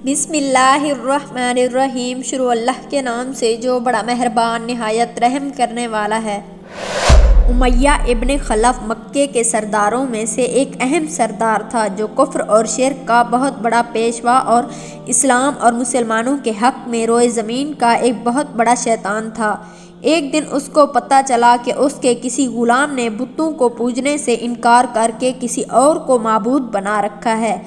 بسم اللہ الرحمن الرحیم۔ شروع اللہ کے نام سے جو بڑا مہربان نہایت رحم کرنے والا ہے۔ امیہ ابن خلف مکے کے سرداروں میں سے ایک اہم سردار تھا جو کفر اور شرک کا بہت بڑا پیشوا اور اسلام اور مسلمانوں کے حق میں روئے زمین کا ایک بہت بڑا شیطان تھا۔ ایک دن اس کو پتہ چلا کہ اس کے کسی غلام نے بتوں کو پوجنے سے انکار کر کے کسی اور کو معبود بنا رکھا ہے۔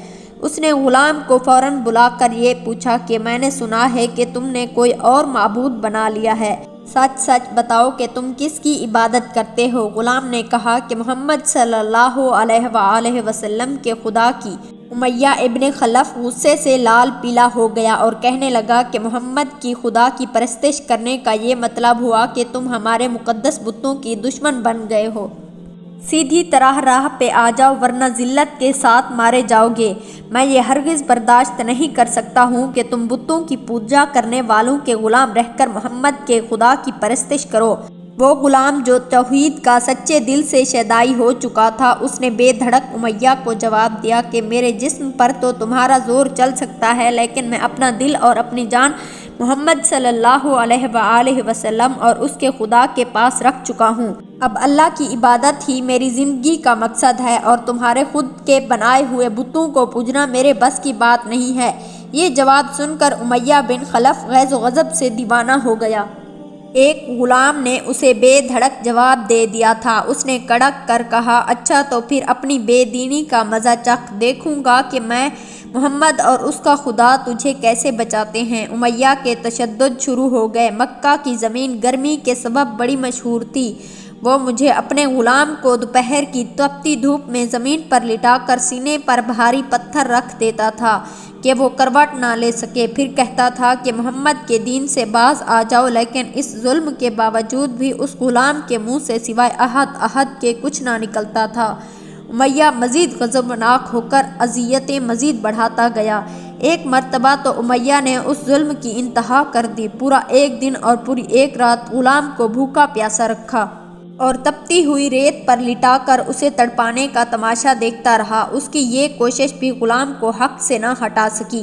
اس نے غلام کو فوراً بلا کر یہ پوچھا کہ میں نے سنا ہے کہ تم نے کوئی اور معبود بنا لیا ہے، سچ سچ بتاؤ کہ تم کس کی عبادت کرتے ہو؟ غلام نے کہا کہ محمد صلی اللہ علیہ وآلہ وسلم کے خدا کی۔ امیہ ابن خلف غصے سے لال پیلا ہو گیا اور کہنے لگا کہ محمد کی خدا کی پرستش کرنے کا یہ مطلب ہوا کہ تم ہمارے مقدس بتوں کی دشمن بن گئے ہو۔ سیدھی طرح راہ پہ آ جاؤ ورنہ ذلت کے ساتھ مارے جاؤ گے۔ میں یہ ہرگز برداشت نہیں کر سکتا ہوں کہ تم بتوں کی پوجا کرنے والوں کے غلام رہ کر محمد کے خدا کی پرستش کرو۔ وہ غلام جو توحید کا سچے دل سے شیدائی ہو چکا تھا، اس نے بے دھڑک امیہ کو جواب دیا کہ میرے جسم پر تو تمہارا زور چل سکتا ہے، لیکن میں اپنا دل اور اپنی جان محمد صلی اللہ علیہ وآلہ وسلم اور اس کے خدا کے پاس رکھ چکا ہوں۔ اب اللہ کی عبادت ہی میری زندگی کا مقصد ہے اور تمہارے خود کے بنائے ہوئے بتوں کو پوجنا میرے بس کی بات نہیں ہے۔ یہ جواب سن کر امیہ بن خلف غیظ و غضب سے دیوانہ ہو گیا۔ ایک غلام نے اسے بے دھڑک جواب دے دیا تھا۔ اس نے کڑک کر کہا، اچھا تو پھر اپنی بے دینی کا مزہ چکھ، دیکھوں گا کہ میں محمد اور اس کا خدا تجھے کیسے بچاتے ہیں۔ امیہ کے تشدد شروع ہو گئے۔ مکہ کی زمین گرمی کے سبب بڑی مشہور تھی۔ وہ مجھے اپنے غلام کو دوپہر کی تپتی دھوپ میں زمین پر لٹا کر سینے پر بھاری پتھر رکھ دیتا تھا کہ وہ کروٹ نہ لے سکے، پھر کہتا تھا کہ محمد کے دین سے باز آ جاؤ، لیکن اس ظلم کے باوجود بھی اس غلام کے منہ سے سوائے احد احد کے کچھ نہ نکلتا تھا۔ امیہ مزید غضبناک ہو کر اذیتیں مزید بڑھاتا گیا۔ ایک مرتبہ تو امیہ نے اس ظلم کی انتہا کر دی، پورا ایک دن اور پوری ایک رات غلام کو بھوکا پیاسا رکھا اور تپتی ہوئی ریت پر لٹا کر اسے تڑپانے کا تماشا دیکھتا رہا۔ اس کی یہ کوشش بھی غلام کو حق سے نہ ہٹا سکی۔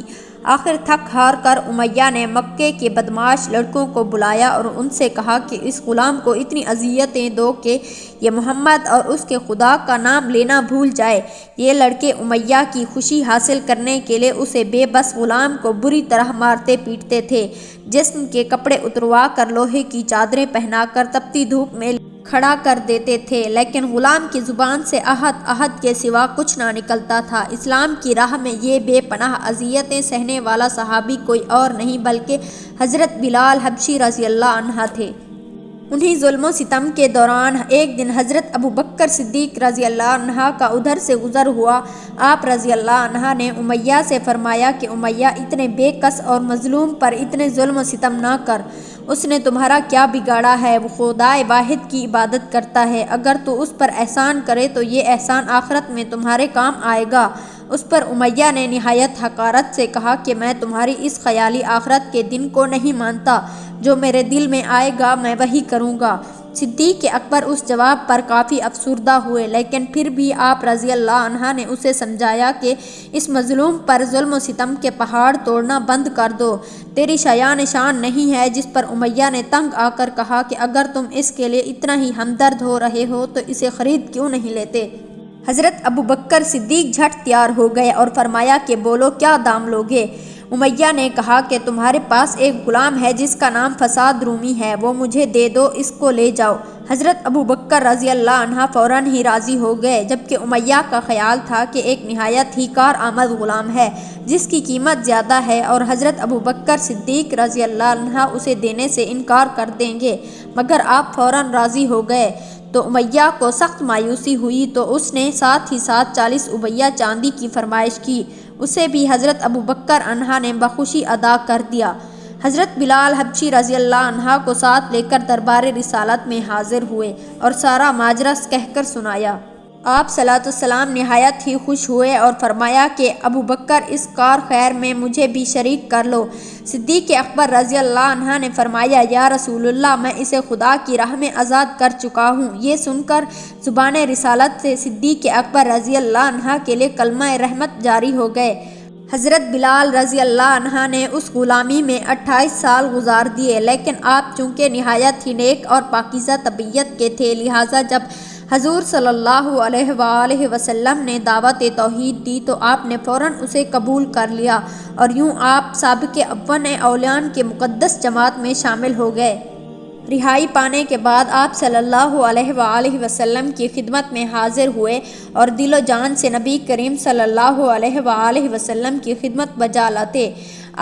آخر تھک ہار کر امیہ نے مکے کے بدمعاش لڑکوں کو بلایا اور ان سے کہا کہ اس غلام کو اتنی اذیتیں دو کہ یہ محمد اور اس کے خدا کا نام لینا بھول جائے۔ یہ لڑکے امیہ کی خوشی حاصل کرنے کے لیے اسے بے بس غلام کو بری طرح مارتے پیٹتے تھے، جسم کے کپڑے اتروا کر لوہے کی چادریں پہنا کر تپتی دھوپ میں کھڑا کر دیتے تھے، لیکن غلام کی زبان سے احد احد کے سوا کچھ نہ نکلتا تھا۔ اسلام کی راہ میں یہ بے پناہ اذیتیں سہنے والا صحابی کوئی اور نہیں بلکہ حضرت بلال حبشی رضی اللہ عنہ تھے۔ انہی ظلم و ستم کے دوران ایک دن حضرت ابوبکر صدیق رضی اللہ عنہ کا ادھر سے گزر ہوا۔ آپ رضی اللہ عنہ نے امیہ سے فرمایا کہ امیہ، اتنے بے کس اور مظلوم پر اتنے ظلم و ستم نہ کر۔ اس نے تمہارا کیا بگاڑا ہے؟ وہ خدائے واحد کی عبادت کرتا ہے۔ اگر تو اس پر احسان کرے تو یہ احسان آخرت میں تمہارے کام آئے گا۔ اس پر امیہ نے نہایت حقارت سے کہا کہ میں تمہاری اس خیالی آخرت کے دن کو نہیں مانتا، جو میرے دل میں آئے گا میں وہی کروں گا۔ صدیق اکبر اس جواب پر کافی افسردہ ہوئے، لیکن پھر بھی آپ رضی اللہ عنہ نے اسے سمجھایا کہ اس مظلوم پر ظلم و ستم کے پہاڑ توڑنا بند کر دو۔ تیری شایان شان نہیں ہے؟ جس پر امیہ نے تنگ آ کر کہا کہ اگر تم اس کے لیے اتنا ہی ہمدرد ہو رہے ہو تو اسے خرید کیوں نہیں لیتے؟ حضرت ابوبکر صدیق جھٹ تیار ہو گئے اور فرمایا کہ بولو، کیا دام لوگے؟ امیہ نے کہا کہ تمہارے پاس ایک غلام ہے جس کا نام فساد رومی ہے، وہ مجھے دے دو، اس کو لے جاؤ۔ حضرت ابوبکر رضی اللہ عنہ فوراً ہی راضی ہو گئے، جبکہ امیہ کا خیال تھا کہ ایک نہایت ہی کارآمد غلام ہے جس کی قیمت زیادہ ہے اور حضرت ابوبکر صدیق رضی اللہ عنہ اسے دینے سے انکار کر دیں گے، مگر آپ فوراً راضی ہو گئے۔ تو امیہ کو سخت مایوسی ہوئی، تو اس نے ساتھ ہی ساتھ 40 اوبیہ چاندی کی فرمائش کی۔ اسے بھی حضرت ابوبکر عنہ نے بخوشی ادا کر دیا۔ حضرت بلال حبشی رضی اللہ عنہ کو ساتھ لے کر دربار رسالت میں حاضر ہوئے اور سارا ماجرا کہہ کر سنایا۔ آپ صلوٰت والسلام نہایت ہی خوش ہوئے اور فرمایا کہ ابوبکر، اس کار خیر میں مجھے بھی شریک کر لو۔ صدیق اکبر رضی اللہ عنہ نے فرمایا، یا رسول اللہ، میں اسے خدا کی راہ میں آزاد کر چکا ہوں۔ یہ سن کر زبان رسالت سے صدیق اکبر رضی اللہ عنہ کے لیے کلمہ رحمت جاری ہو گئے۔ حضرت بلال رضی اللہ عنہ نے اس غلامی میں 28 سال گزار دیے، لیکن آپ چونکہ نہایت ہی نیک اور پاکیزہ طبیعت کے تھے، لہٰذا جب حضور صلی اللہ علیہ وآلہ وسلم نے دعوت توحید دی تو آپ نے فوراً اسے قبول کر لیا اور یوں آپ سابق اول اولیاء کے مقدس جماعت میں شامل ہو گئے۔ رہائی پانے کے بعد آپ صلی اللہ علیہ وآلہ وسلم کی خدمت میں حاضر ہوئے اور دل و جان سے نبی کریم صلی اللہ علیہ وآلہ وسلم کی خدمت بجا لاتے۔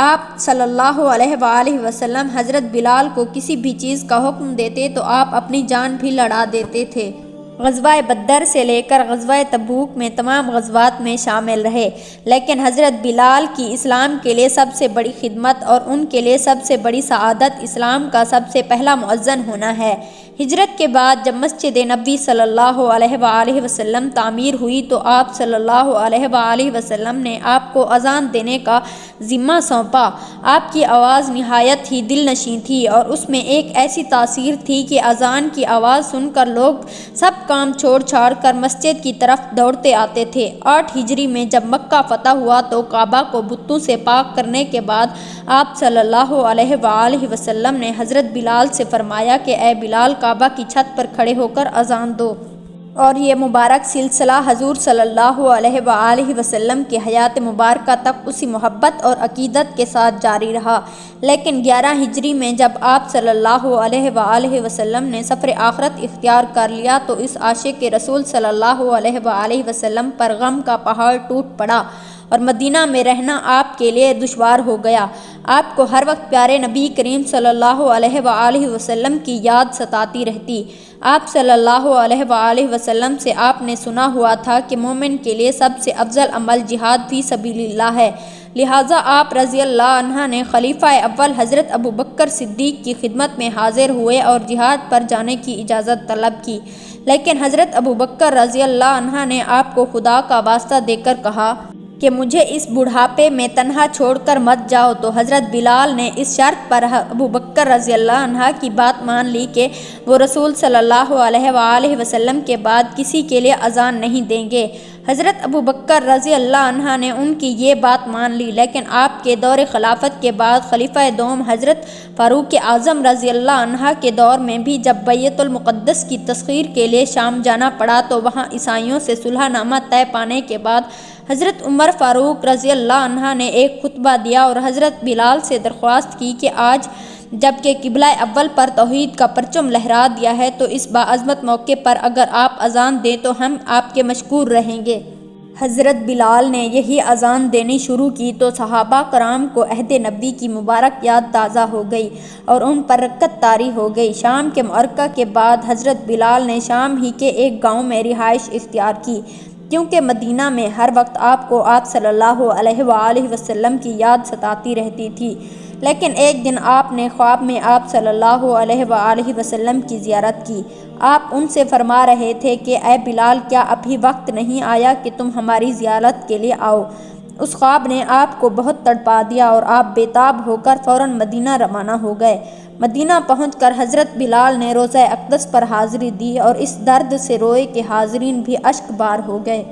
آپ صلی اللہ علیہ وآلہ وسلم حضرت بلال کو کسی بھی چیز کا حکم دیتے تو آپ اپنی جان بھی لڑا دیتے تھے۔ غزوہ بدر سے لے کر غزوہ تبوک میں تمام غزوات میں شامل رہے، لیکن حضرت بلال کی اسلام کے لیے سب سے بڑی خدمت اور ان کے لیے سب سے بڑی سعادت اسلام کا سب سے پہلا مؤذن ہونا ہے۔ ہجرت کے بعد جب مسجد نبوی صلی اللہ علیہ وآلہ وسلم تعمیر ہوئی تو آپ صلی اللہ علیہ وآلہ وسلم نے آپ کو اذان دینے کا ذمہ سونپا۔ آپ کی آواز نہایت ہی دل نشیں تھی اور اس میں ایک ایسی تاثیر تھی کہ اذان کی آواز سن کر لوگ سب کام چھوڑ چھاڑ کر مسجد کی طرف دوڑتے آتے تھے۔ 8 ہجری میں جب مکہ فتح ہوا تو کعبہ کو بتوں سے پاک کرنے کے بعد آپ صلی اللہ علیہ وآلہ وسلم نے حضرت بلال سے فرمایا کہ اے بلال، کعبہ کی چھت پر کھڑے ہو کر اذان دو۔ اور یہ مبارک سلسلہ حضور صلی اللہ علیہ وآلہ وسلم کی حیات مبارکہ تک اسی محبت اور عقیدت کے ساتھ جاری رہا۔ لیکن 11 ہجری میں جب آپ صلی اللہ علیہ وآلہ وسلم نے سفر آخرت اختیار کر لیا تو اس عاشق رسول صلی اللہ علیہ وآلہ وسلم پر غم کا پہاڑ ٹوٹ پڑا اور مدینہ میں رہنا آپ کے لیے دشوار ہو گیا۔ آپ کو ہر وقت پیارے نبی کریم صلی اللہ علیہ وآلہ وسلم کی یاد ستاتی رہتی۔ آپ صلی اللہ علیہ وآلہ وسلم سے آپ نے سنا ہوا تھا کہ مومن کے لیے سب سے افضل عمل جہاد فی سبیل اللہ ہے، لہٰذا آپ رضی اللہ عنہ نے خلیفہ اول حضرت ابوبکر صدیق کی خدمت میں حاضر ہوئے اور جہاد پر جانے کی اجازت طلب کی، لیکن حضرت ابوبکر رضی اللہ عنہ نے آپ کو خدا کا واسطہ دے کر کہا کہ مجھے اس بڑھاپے میں تنہا چھوڑ کر مت جاؤ، تو حضرت بلال نے اس شرط پر ابوبکر رضی اللہ عنہ کی بات مان لی کہ وہ رسول صلی اللہ علیہ وآلہ وسلم کے بعد کسی کے لیے اذان نہیں دیں گے۔ حضرت ابوبکر رضی اللہ عنہ نے ان کی یہ بات مان لی، لیکن آپ کے دور خلافت کے بعد خلیفہ دوم حضرت فاروق اعظم رضی اللہ عنہ کے دور میں بھی جب بیت المقدس کی تسخیر کے لیے شام جانا پڑا تو وہاں عیسائیوں سے صلح نامہ طے پانے کے بعد حضرت عمر فاروق رضی اللہ عنہ نے ایک خطبہ دیا اور حضرت بلال سے درخواست کی کہ آج جب کہ قبلہ اول پر توحید کا پرچم لہرا دیا ہے تو اس باعظمت موقع پر اگر آپ اذان دیں تو ہم آپ کے مشکور رہیں گے۔ حضرت بلال نے یہی اذان دینی شروع کی تو صحابہ کرام کو عہد نبی کی مبارک یاد تازہ ہو گئی اور ان پر رکت طاری ہو گئی۔ شام کے معرکہ کے بعد حضرت بلال نے شام ہی کے ایک گاؤں میں رہائش اختیار کی، کیونکہ مدینہ میں ہر وقت آپ کو آپ صلی اللہ علیہ وآلہ وسلم کی یاد ستاتی رہتی تھی۔ لیکن ایک دن آپ نے خواب میں آپ صلی اللہ علیہ وآلہ وسلم کی زیارت کی۔ آپ ان سے فرما رہے تھے کہ اے بلال، کیا ابھی وقت نہیں آیا کہ تم ہماری زیارت کے لیے آؤ؟ اس خواب نے آپ کو بہت تڑپا دیا اور آپ بے تاب ہو کر فوراً مدینہ روانہ ہو گئے۔ مدینہ پہنچ کر حضرت بلال نے روضہ اقدس پر حاضری دی اور اس درد سے روئے کہ حاضرین بھی اشک بار ہو گئے۔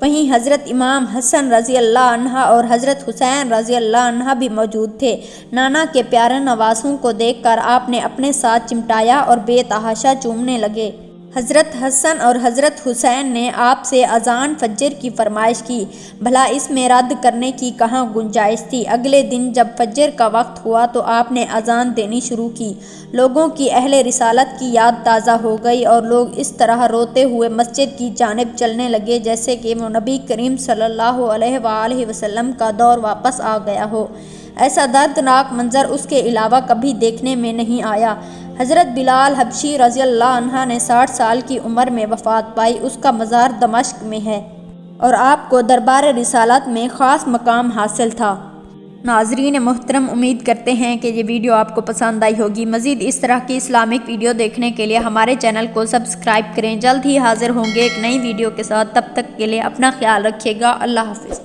وہیں حضرت امام حسن رضی اللہ عنہ اور حضرت حسین رضی اللہ عنہ بھی موجود تھے۔ نانا کے پیارے نواسوں کو دیکھ کر آپ نے اپنے ساتھ چمٹایا اور بے تحاشا چومنے لگے۔ حضرت حسن اور حضرت حسین نے آپ سے اذان فجر کی فرمائش کی، بھلا اس میں رد کرنے کی کہاں گنجائش تھی۔ اگلے دن جب فجر کا وقت ہوا تو آپ نے اذان دینی شروع کی۔ لوگوں کی اہل رسالت کی یاد تازہ ہو گئی اور لوگ اس طرح روتے ہوئے مسجد کی جانب چلنے لگے جیسے کہ وہ نبی کریم صلی اللہ علیہ وآلہ وسلم کا دور واپس آ گیا ہو۔ ایسا دردناک منظر اس کے علاوہ کبھی دیکھنے میں نہیں آیا۔ حضرت بلال حبشی رضی اللہ عنہ نے 60 سال کی عمر میں وفات پائی۔ اس کا مزار دمشق میں ہے اور آپ کو دربار رسالت میں خاص مقام حاصل تھا۔ ناظرین محترم، امید کرتے ہیں کہ یہ ویڈیو آپ کو پسند آئی ہوگی۔ مزید اس طرح کی اسلامک ویڈیو دیکھنے کے لیے ہمارے چینل کو سبسکرائب کریں۔ جلد ہی حاضر ہوں گے ایک نئی ویڈیو کے ساتھ، تب تک کے لیے اپنا خیال رکھیے گا۔ اللہ حافظ۔